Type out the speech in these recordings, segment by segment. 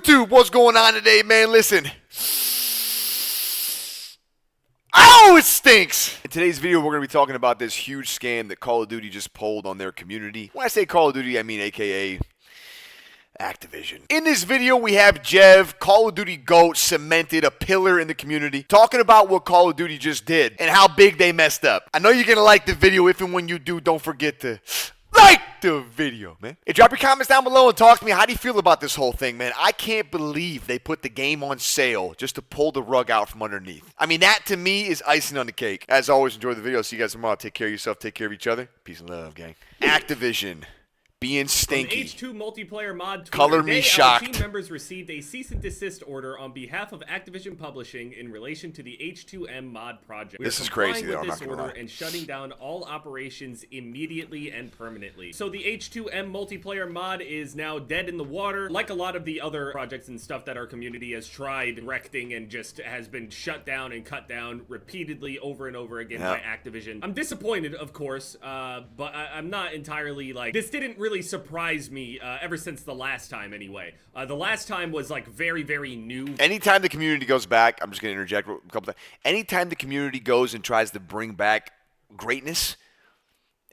YouTube, what's going on today, man? Listen. Oh, it stinks! In today's video, we're going to be talking about this huge scam that Call of Duty just pulled on their community. When I say Call of Duty, I mean AKA Activision. In this video, we have Jev, Call of Duty GOAT, cemented, a pillar in the community, talking about what Call of Duty just did and how big they messed up. I know you're going to like the video. If and when you do, don't forget to like the video, man. Hey, drop your comments down below and talk to me. How do you feel about this whole thing, man? I can't believe they put the game on sale just to pull the rug out from underneath. I mean, that to me is icing on the cake. As always, enjoy the video. See you guys tomorrow. Take care of yourself. Take care of each other. Peace and love, gang. Activision. Being stinky. H2 multiplayer mod Color me shocked. Team members received a cease and desist order on behalf of Activision Publishing in relation to the H2M mod project. This is crazy, though. I'm not this gonna order lie. and shutting down all operations immediately and permanently. So the H2M multiplayer mod is now dead in the water, like a lot of the other projects and stuff that our community has tried directing and just has been shut down and cut down repeatedly over and over again by Activision. I'm disappointed, of course, but I'm not entirely like this. Didn't really surprised me ever since the last time anyway. The last time was like very, very new. Anytime the community goes back, I'm just going to interject a couple times. Anytime the community goes and tries to bring back greatness,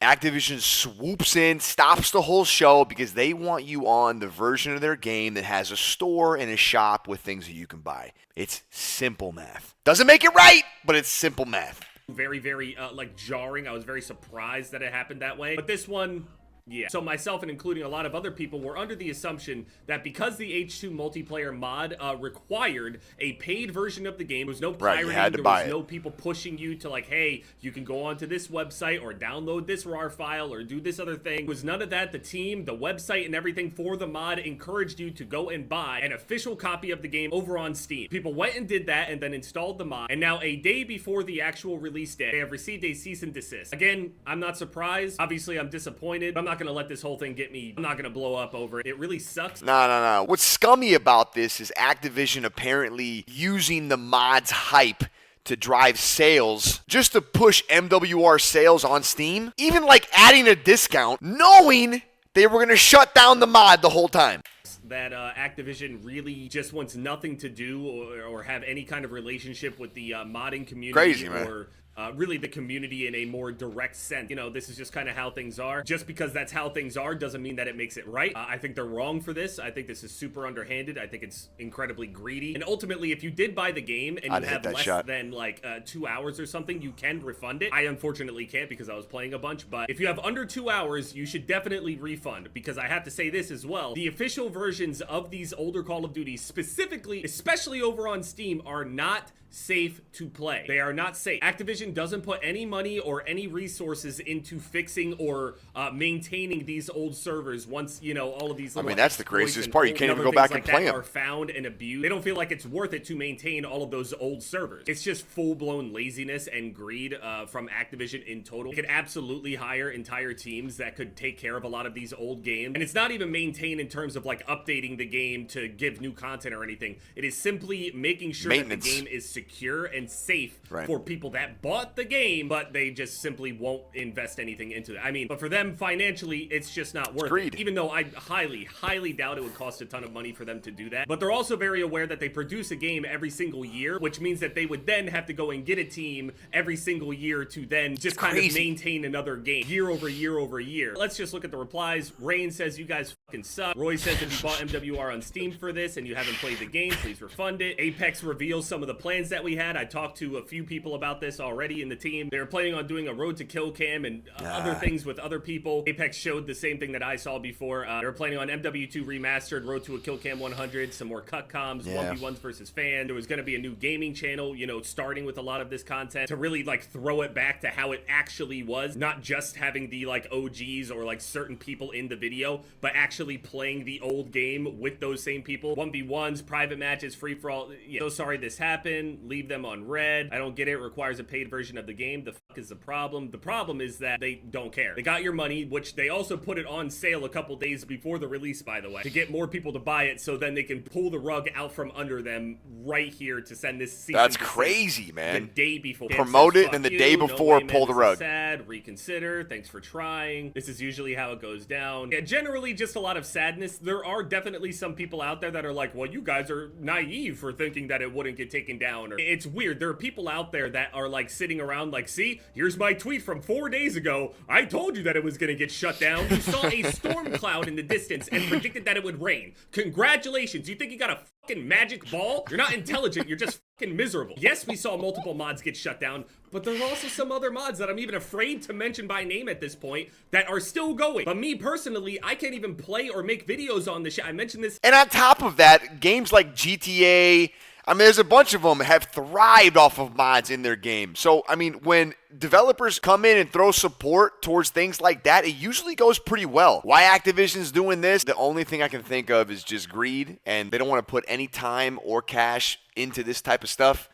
Activision swoops in, stops the whole show because they want you on the version of their game that has a store and a shop with things that you can buy. It's simple math. Doesn't make it right, but it's simple math. Very, very like jarring. I was very surprised that it happened that way. But this one, yeah. So myself and including a lot of other people were under the assumption that because the H2 multiplayer mod required a paid version of the game, there was no pirating, there was no people pushing you to like, hey, you can go onto this website or download this RAR file or do this other thing. It was none of that. The team, the website and everything for the mod encouraged you to go and buy an official copy of the game over on Steam. People went and did that and then installed the mod. And now a day before the actual release day, they have received a cease and desist. Again, I'm not surprised. Obviously, I'm disappointed. I'm not going to let this whole thing get me. I'm not going to blow up over it. It really sucks. No. What's scummy about this is Activision apparently using the mod's hype to drive sales just to push MWR sales on Steam. Even like adding a discount, knowing they were going to shut down the mod the whole time. That Activision really just wants nothing to do or have any kind of relationship with the modding community. Crazy, man. Or really the community in a more direct sense. You know, this is just kind of how things are. Just because that's how things are doesn't mean that it makes it right. I think they're wrong for this. I think this is super underhanded. I think it's incredibly greedy. And ultimately, if you did buy the game and you have less than like 2 hours or something, you can refund it. I unfortunately can't because I was playing a bunch. But if you have under 2 hours, you should definitely refund. Because I have to say this as well. The official versions of these older Call of Duty, specifically, especially over on Steam, are not safe to play. They are not safe. Activision doesn't put any money or any resources into fixing or maintaining these old servers once, you know, all of these little that's the craziest part. You can't even go back and play them. Are found and abused. They don't feel like it's worth it to maintain all of those old servers. It's just full-blown laziness and greed from Activision in total. They could absolutely hire entire teams that could take care of a lot of these old games. And it's not even maintained in terms of like updating the game to give new content or anything. It is simply making sure that the game is secure and safe for people that bought the game, but they just simply won't invest anything into it. I mean, but for them financially, it's just not worth it. Even though I highly doubt it would cost a ton of money for them to do that. But they're also very aware that they produce a game every single year, which means that they would then have to go and get a team every single year to then just kind of maintain another game year over year over year. Let's just look at the replies. Rain says, you guys fucking suck. Roy says, if you bought MWR on Steam for this and you haven't played the game, please refund it. Apex reveals some of the plans that we had. I talked to a few people about this already in the team. They were planning on doing a road to kill cam and other things with other people. Apex showed the same thing that I saw before. They were planning on MW2 remastered, road to a kill cam 100, some more cut comms, 1v1s versus fan. There was going to be a new gaming channel, you know, starting with a lot of this content to really like throw it back to how it actually was, not just having the like OGs or like certain people in the video, but actually playing the old game with those same people. 1v1s, private matches, free for all. So sorry this happened. Leave them on red. I don't get it. Requires a paid version of the game. The is the problem? The problem is that they don't care. They got your money, which they also put it on sale a couple days before the release, by the way, to get more people to buy it, so then they can pull the rug out from under them right here to send this season. That's crazy, man. The day before. Promote it, and then the day before, pull the rug. Sad, reconsider, thanks for trying. This is usually how it goes down. Yeah, generally just a lot of sadness. There are definitely some people out there that are like, well, you guys are naive for thinking that it wouldn't get taken down. Or, it's weird. There are people out there that are like sitting around like, see, here's my tweet from 4 days ago. I told you that it was going to get shut down. You saw a storm cloud in the distance and predicted that it would rain. Congratulations. You think you got a fucking magic ball? You're not intelligent. You're just fucking miserable. Yes, we saw multiple mods get shut down, but there are also some other mods that I'm even afraid to mention by name at this point that are still going. But me personally, I can't even play or make videos on this shit. I mentioned this. And on top of that, games like GTA, I mean, there's a bunch of them have thrived off of mods in their game. So, I mean, when developers come in and throw support towards things like that, it usually goes pretty well. Why Activision's doing this, the only thing I can think of is just greed, and they don't want to put any time or cash into this type of stuff.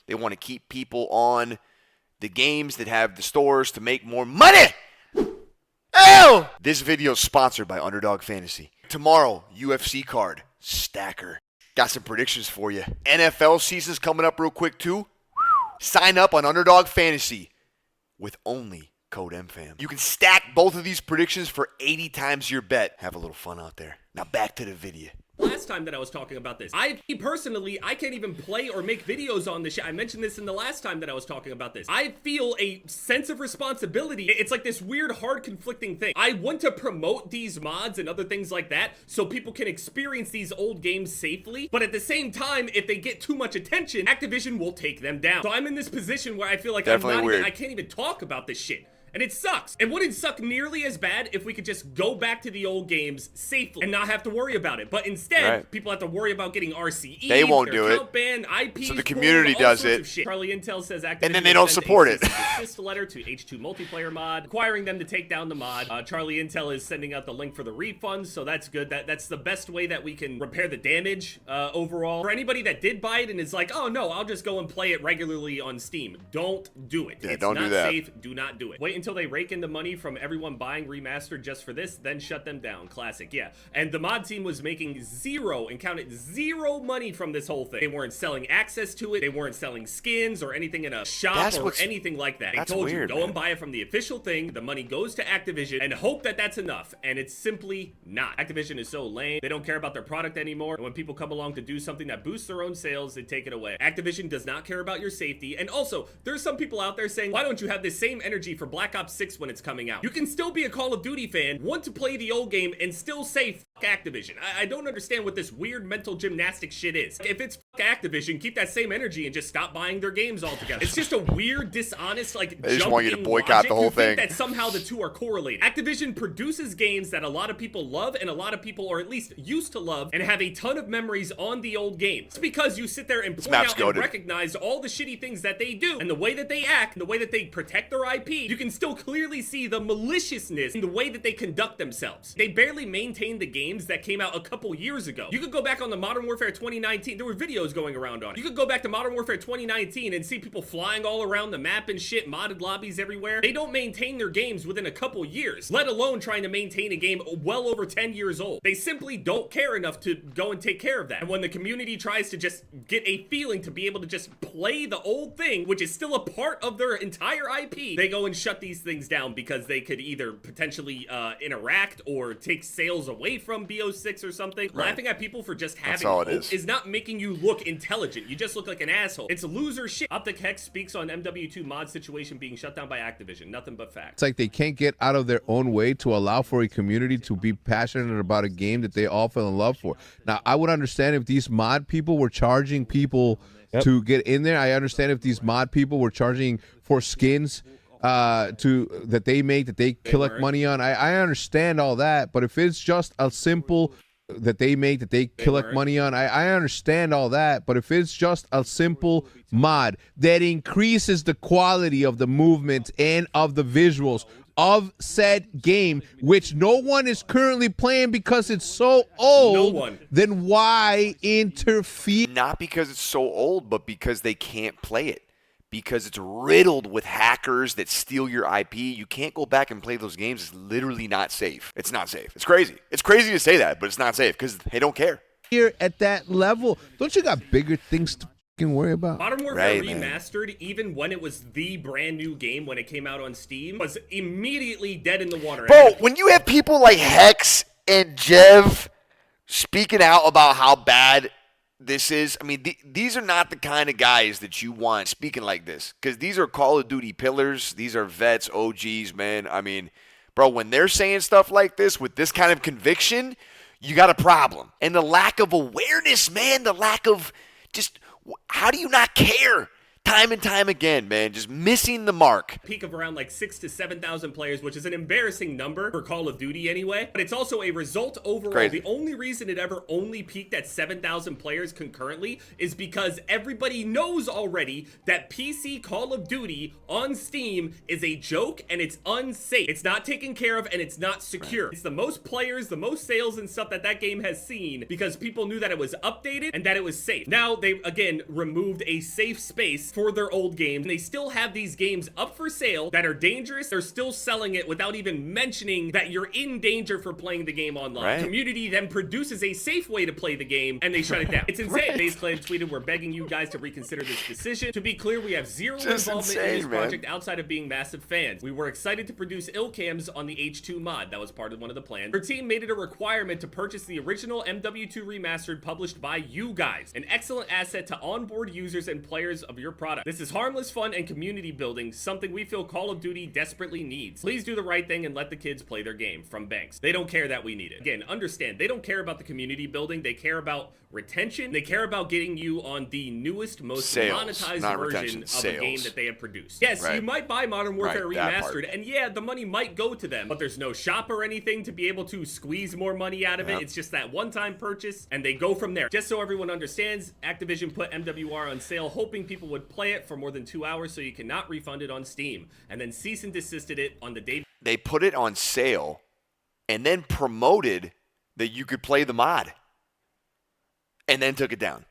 They want to keep people on the games that have the stores to make more money. Oh! This video is sponsored by Underdog Fantasy. Tomorrow, UFC card, stacker. Got some predictions for you. NFL season's coming up real quick too. Sign up on Underdog Fantasy with only code MFAM. You can stack both of these predictions for 80 times your bet. Have a little fun out there. Now back to the video. Last time that I was talking about this, I can't even play or make videos on this shit. I mentioned this in the last time that I was talking about this. I feel a sense of responsibility. It's like this weird, hard, conflicting thing. I want to promote these mods and other things like that so people can experience these old games safely. But at the same time, if they get too much attention, Activision will take them down. So I'm in this position where I feel like I can't even talk about this shit. And it sucks. It wouldn't suck nearly as bad if we could just go back to the old games safely and not have to worry about it. But instead, people have to worry about getting RCE. They won't do it. Ban, IPs, so the community does it. Charlie Intel says Activision and then they don't support it. Desist letter to H2 multiplayer mod, requiring them to take down the mod. Charlie Intel is sending out the link for the refunds, so that's good. That's the best way that we can repair the damage overall. For anybody that did buy it and is like, oh no, I'll just go and play it regularly on Steam. Don't do it. Yeah, it's don't not do that. Safe. Do not do it. Wait until they rake in the money from everyone buying remastered just for this, then shut them down. Classic, yeah. And the mod team was making zero, and counted zero money from this whole thing. They weren't selling access to it. They weren't selling skins or anything in a shop or anything like that. They told you, go and buy it from the official thing. The money goes to Activision and hope that that's enough. And it's simply not. Activision is so lame. They don't care about their product anymore. And when people come along to do something that boosts their own sales, they take it away. Activision does not care about your safety. And also, there's some people out there saying, why don't you have this same energy for Black Ops 6 when it's coming out? You can still be a Call of Duty fan, want to play the old game, and still say fuck Activision. I don't understand what this weird mental gymnastic shit is. If it's fuck Activision, keep that same energy and just stop buying their games altogether. It's just a weird, dishonest, like, they just want you to boycott the whole thing. That somehow the two are correlated. Activision produces games that a lot of people love and a lot of people, or at least used to love, and have a ton of memories on the old games. It's because you sit there and point out and recognize all the shitty things that they do and the way that they act and the way that they protect their IP. You can still clearly see the maliciousness in the way that they conduct themselves. They barely maintain the games that came out a couple years ago. You could go back on the Modern Warfare 2019, there were videos going around on it. You could go back to Modern Warfare 2019 and see people flying all around the map and shit, modded lobbies everywhere. They don't maintain their games within a couple years, let alone trying to maintain a game well over 10 years old. They simply don't care enough to go and take care of that. And when the community tries to just get a feeling to be able to just play the old thing, which is still a part of their entire IP, they go and shut these things down because they could either potentially interact or take sales away from BO6 or something. Right. Laughing at people for just having hope is not making you look intelligent. You just look like an asshole. It's loser shit. Optic Hex speaks on MW2 mod situation being shut down by Activision. Nothing but facts. It's like they can't get out of their own way to allow for a community to be passionate about a game that they all fell in love for. Now, I would understand if these mod people were charging people to get in there. I understand if these mod people were charging for skins that they make, that they collect money on. I understand all that, but if it's just a simple that they make, that they collect money on, I understand all that, but if it's just a simple mod that increases the quality of the movement and of the visuals of said game, which no one is currently playing because it's so old, then why interfere? Not because it's so old, but because they can't play it. because it's riddled with hackers that steal your IP. You can't go back and play those games. It's literally not safe. It's not safe. It's crazy. It's crazy to say that, but it's not safe because they don't care. Here at that level, don't you got bigger things to fucking worry about? Modern Warfare Right, man. Remastered, even when it was the brand new game when it came out on Steam, was immediately dead in the water. Bro, when you have people like Hex and Jev speaking out about how bad this is, I mean, these are not the kind of guys that you want speaking like this, because these are Call of Duty pillars. These are vets, OGs, man. I mean, bro, when they're saying stuff like this with this kind of conviction, you got a problem. And the lack of awareness, man, the lack of just, how do you not care? Time and time again, man, just missing the mark. Peak of around like 6,000 to 7,000 players, which is an embarrassing number for Call of Duty anyway, but it's also a result overall. Crazy. The only reason it ever only peaked at 7,000 players concurrently is because everybody knows already that PC Call of Duty on Steam is a joke and it's unsafe. It's not taken care of and it's not secure. It's the most players, the most sales and stuff that game has seen because people knew that it was updated and that it was safe. Now they again removed a safe space for their old games, and they still have these games up for sale that are dangerous. They're still selling it without even mentioning that you're in danger for playing the game online. Right. Community then produces a safe way to play the game, and they shut it down. It's insane. Right. FaZe Clan tweeted, "We're begging you guys to reconsider this decision. To be clear, we have zero Just involvement in insane, this man. project outside of being massive fans. We were excited to produce Illcams on the H2 mod. That was part of one of the plans. Our team made it a requirement to purchase the original MW2 Remastered published by you guys. An excellent asset to onboard users and players of your product. This is harmless fun and community building, something we feel Call of Duty desperately needs. Please do the right thing and let the kids play their game." From Banks. They don't care that we need it. Again, understand, they don't care about the community building. They care about retention. They care about getting you on the newest, most Sales, monetized not version retention, of sales. a game that they have produced. Yes, Right. you might buy Modern Warfare Right, that part. Remastered, and yeah, the money might go to them, but there's no shop or anything to be able to squeeze more money out of it. Yep. It's just that one-time purchase, and they go from there. Just so everyone understands, Activision put MWR on sale, hoping people would play it for more than 2 hours so you cannot refund it on Steam, and then cease and desisted it on the day. They put it on sale and then promoted that you could play the mod and then took it down.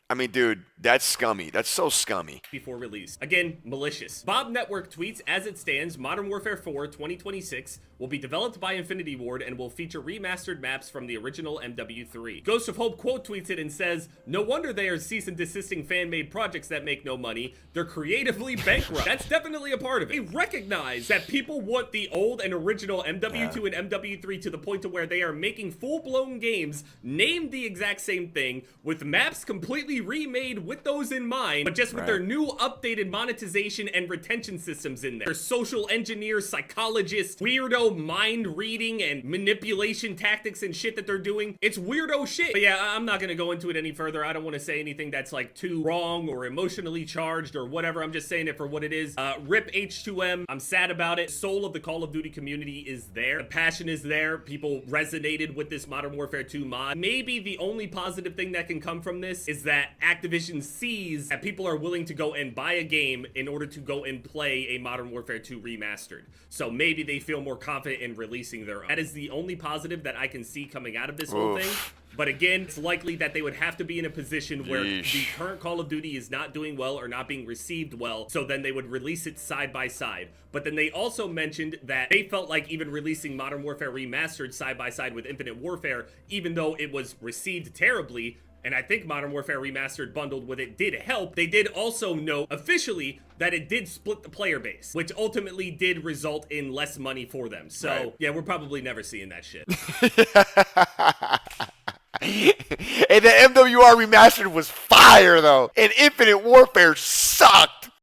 I mean, dude, that's scummy. That's so scummy. Before release. Again, malicious. Bob Network tweets, "As it stands, Modern Warfare 4 2026 will be developed by Infinity Ward and will feature remastered maps from the original MW3. Ghost of Hope quote tweets it and says, "No wonder they are cease and desisting fan-made projects that make no money. They're creatively bankrupt." That's definitely a part of it. They recognize that people want the old and original MW2 and MW3 to the point to where they are making full-blown games named the exact same thing with maps completely remade with those in mind, but just with their new updated monetization and retention systems in there. Their social engineers, psychologists, weirdo mind reading and manipulation tactics and shit that they're doing. It's weirdo shit. But yeah, I'm not gonna go into it any further. I don't want to say anything that's like too wrong or emotionally charged or whatever. I'm just saying it for what it is. RIP H2M. I'm sad about it. Soul of the Call of Duty community is there. The passion is there. People resonated with this Modern Warfare 2 mod. Maybe the only positive thing that can come from this is that Activision sees that people are willing to go and buy a game in order to go and play a Modern Warfare 2 remastered. So maybe they feel more confident in releasing their own. That is the only positive that I can see coming out of this whole thing. But again, it's likely that they would have to be in a position where the current Call of Duty is not doing well or not being received well, so then they would release it side by side. But then they also mentioned that they felt like even releasing Modern Warfare Remastered side by side with Infinite Warfare, even though it was received terribly, and I think Modern Warfare Remastered bundled with it did help, they did also note officially that it did split the player base, which ultimately did result in less money for them. So, yeah, we're probably never seeing that shit. Hey, the MWR Remastered was fire, though. And Infinite Warfare sucked.